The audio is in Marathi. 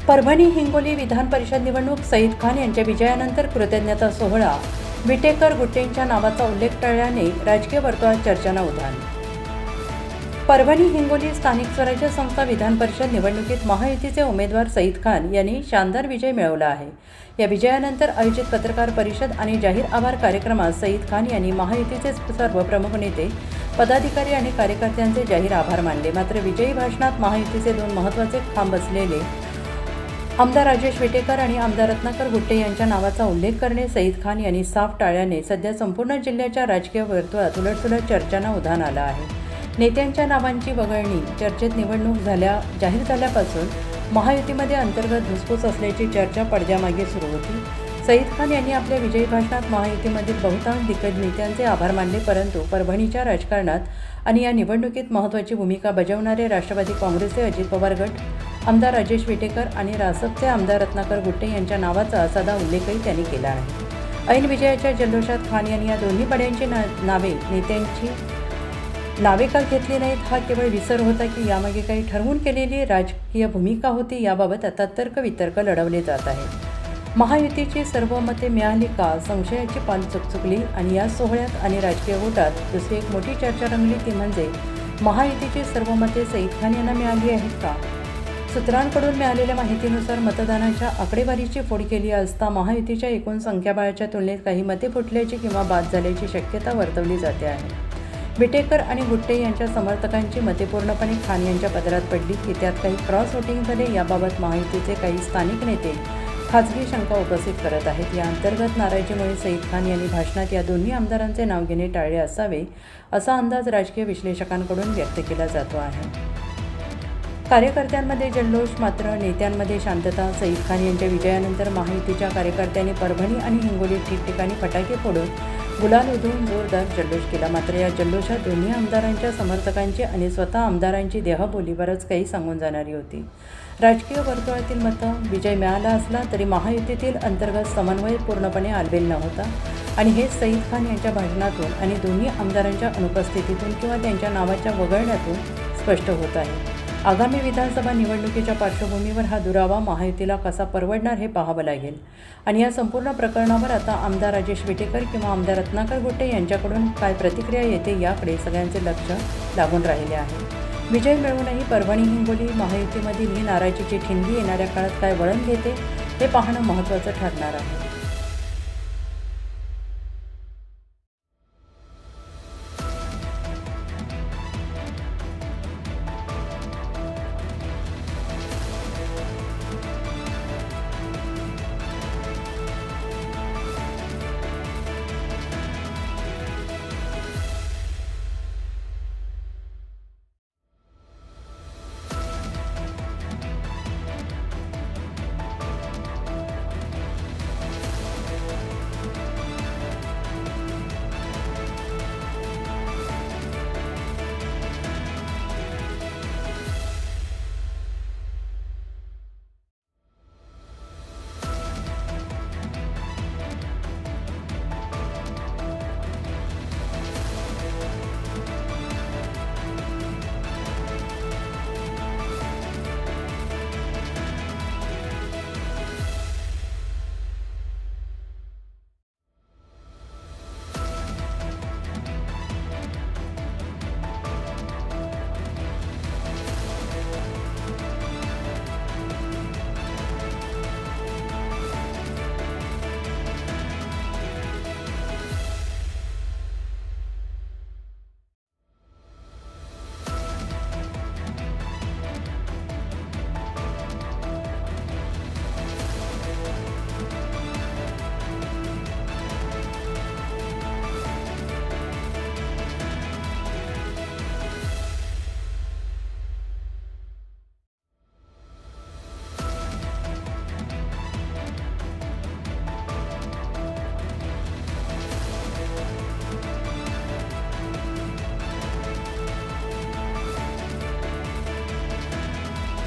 परभणी हिंगोली विधान परिषद निवडणूक सईद खान यांच्या विजयानंतर कृतज्ञता सोहळा विटेकर गुट्टेंच्या नावाचा उल्लेख टळल्याने राजकीय वर्तुळात चर्चांना उधाण। परभणी हिंगोली स्थानिक स्वराज्य संस्था विधान परिषद निवडणुकीत महायुतीचे उमेदवार सईद खान यांनी शानदार विजय मिळवला आहे। या विजयानंतर आयोजित पत्रकार परिषद आणि जाहीर आभार कार्यक्रमात सईद खान यांनी महायुतीचे सर्व प्रमुख नेते, पदाधिकारी आणि कार्यकर्त्यांचे जाहीर आभार मानले। मात्र विजयी भाषणात महायुतीचे दोन महत्त्वाचे खांब असलेले आमदार राजेश विटेकर आणि आमदार रत्नाकर गुट्टे यांच्या नावाचा उल्लेख करणे सईद खान यांनी साफ टाळल्याने सध्या संपूर्ण जिल्ह्याच्या राजकीय वर्तुळात उलटसुलट चर्चांना उधाण आलं आहे। नेत्यांच्या नावांची वगळणी चर्चेत निवडणूक जाहीर झाल्यापासून महायुतीमध्ये अंतर्गत धुसफूस असल्याची चर्चा पडद्यामागे सुरू होती। सईद खान यांनी आपल्या विजयी भाषणात महायुतीमधील बहुतांश दिग्गज नेत्यांचे आभार मानले, परंतु परभणीच्या राजकारणात आणि या निवडणुकीत महत्त्वाची भूमिका बजावणारे राष्ट्रवादी काँग्रेसचे अजित पवार गट, आमदार राजेश विटेकर आणि रासपचे आमदार रत्नाकर गुट्टे यांच्या नावाचा साधा उल्लेखही त्यांनी केला आहे। ऐन विजयाच्या जल्लोषात खान यांनी या दोन्ही बड्यांची नेत्यांची नावे का घेतली नाहीत हा केवळ विसर होता की यामागे काही ठरवून केलेली राजकीय भूमिका होती, याबाबत आता तर्कवितर्क लढवले जात आहे। महायुतीची सर्व मते मिळाली का संशयाची पाल चुकचुकली आणि या सोहळ्यात आणि राजकीय गोटात दुसरी एक मोठी चर्चा रंगली, ती म्हणजे महायुतीची सर्व मते सईद खान यांना मिळाली आहेत का। सूत्रांकडून मिळालेल्या माहितीनुसार मतदानाच्या आकडेवारीची फोड केली असता महायुतीच्या एकूण संख्याबळाच्या तुलनेत काही मते फुटल्याची किंवा बाद झाल्याची शक्यता वर्तवली जाते आहे। विटेकर आणि गुट्टे यांच्या समर्थकांची मते पूर्णपणे खान यांच्या पदरात पडली की त्यात काही क्रॉस वोटिंग झाले, याबाबत महायुतीचे काही स्थानिक नेते खाजगी शंका उपस्थित करत आहेत। या अंतर्गत नाराजीमुळे सईद खान यांनी भाषणात या दोन्ही आमदारांचे नाव घेणे टाळले असावे, असा अंदाज राजकीय विश्लेषकांकडून व्यक्त केला जातो आहे। कार्यकर्त्यांमध्ये जल्लोष मात्र नेत्यांमध्ये शांतता। सईद खान यांच्या विजयानंतर महायुतीच्या कार्यकर्त्यांनी परभणी आणि हिंगोलीत ठिकठिकाणी फटाके फोडून गुलाल उधळून जोरदार जल्लोष केला। मात्र या जल्लोषात दोन्ही आमदारांच्या समर्थकांची आणि स्वतः आमदारांची देहबोली बरंच काही सांगून जाणारी होती। राजकीय वर्तुळातील मतं विजय मिळाला असला तरी महायुतीतील अंतर्गत समन्वय पूर्णपणे आलबेल नव्हता आणि हे सईद खान यांच्या भाषणातून आणि दोन्ही आमदारांच्या अनुपस्थितीतून किंवा त्यांच्या नावाच्या वगळण्यातून स्पष्ट होत आहे। आगामी विधानसभा निवडणुकीच्या पार्श्वभूमीवर हा दुरावा महायुतीला कसा परवडणार हे पाहावं लागेल आणि या संपूर्ण प्रकरणावर आता आमदार राजेश विटेकर किंवा आमदार रत्नाकर गुट्टे यांच्याकडून काय प्रतिक्रिया येते याकडे सगळ्यांचे लक्ष लागून राहिले आहे। विजय मिळवूनही परभणी हिंगोली महायुतीमधील ही नाराजीची ठिणगी येणाऱ्या काळात काय वळण घेते हे पाहणं महत्त्वाचं ठरणार आहे।